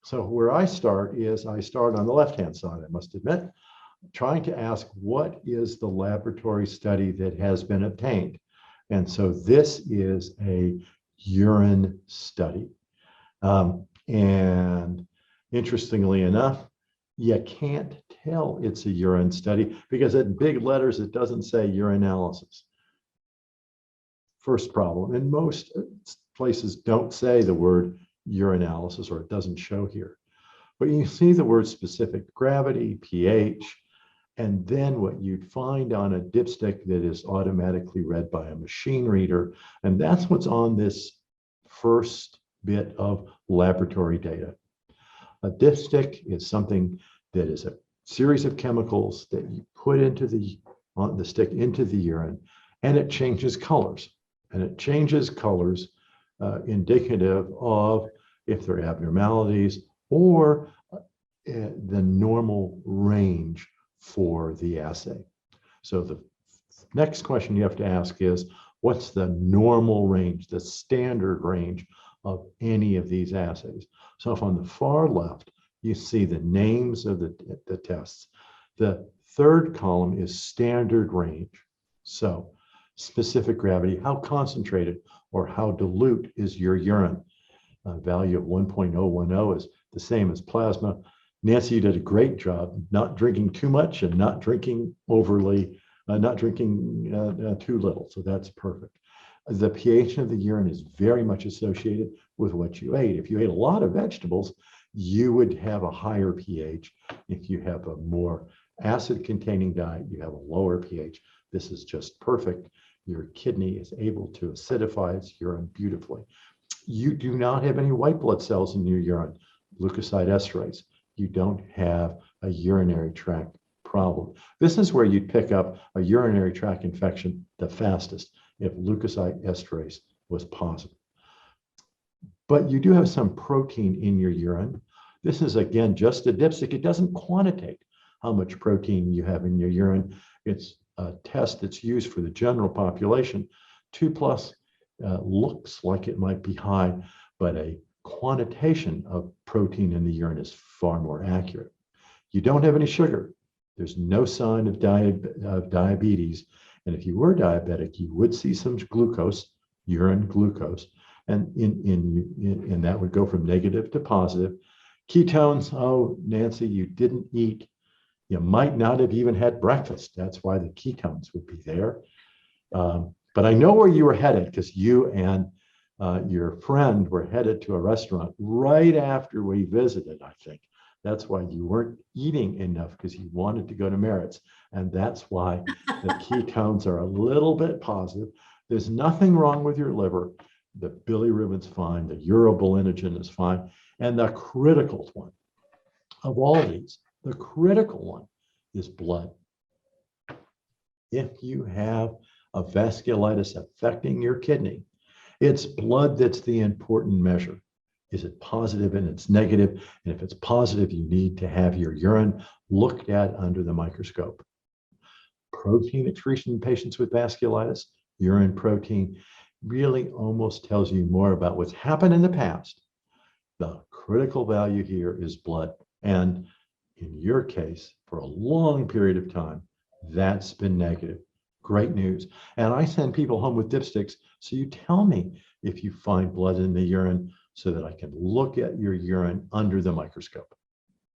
So where I start is I start on the left-hand side, I must admit, trying to ask what is the laboratory study that has been obtained. And so this is a urine study. And interestingly enough, you can't tell it's a urine study because in big letters, it doesn't say urinalysis. First problem, and most places don't say the word urinalysis, or it doesn't show here. But you see the word specific gravity, pH, and then what you'd find on a dipstick that is automatically read by a machine reader. And that's what's on this first bit of laboratory data. A dipstick is something that is a series of chemicals that you put into the stick into the urine, and it changes colors. And it changes colors indicative of if there are abnormalities or the normal range for the assay. So the next question you have to ask is, what's the normal range, the standard range of any of these assays? So if on the far left, you see the names of the tests, the third column is standard range. So specific gravity, how concentrated or how dilute is your urine? A value of 1.010 is the same as plasma. Nancy, you did a great job not drinking too much and not drinking overly, not drinking too little. So that's perfect. The pH of the urine is very much associated with what you ate. If you ate a lot of vegetables, you would have a higher pH. If you have a more acid-containing diet, you have a lower pH. This is just perfect. Your kidney is able to acidify its urine beautifully. You do not have any white blood cells in your urine, leukocyte esterase. You don't have a urinary tract problem. This is where you'd pick up a urinary tract infection the fastest if leukocyte esterase was positive. But you do have some protein in your urine. This is, again, just a dipstick. It doesn't quantitate how much protein you have in your urine. It's a test that's used for the general population. 2+ looks like it might be high, but a quantitation of protein in the urine is far more accurate. You don't have any sugar. There's no sign of diabetes. And if you were diabetic, you would see some glucose, urine glucose, and that would go from negative to positive. Ketones, oh, Nancy, you didn't eat. You might not have even had breakfast. That's why the ketones would be there. But I know where you were headed because you and your friend were headed to a restaurant right after we visited, I think. That's why you weren't eating enough, because you wanted to go to Merritt's. And that's why the ketones are a little bit positive. There's nothing wrong with your liver. The bilirubin's fine. The urobilinogen is fine. And the critical one of all these, the critical one is blood. If you have a vasculitis affecting your kidney, it's blood that's the important measure. Is it positive and it's negative? And if it's positive, you need to have your urine looked at under the microscope. Protein excretion in patients with vasculitis, urine protein, really almost tells you more about what's happened in the past. The critical value here is blood. And in your case, for a long period of time, that's been negative. Great news. And I send people home with dipsticks. So you tell me if you find blood in the urine so that I can look at your urine under the microscope.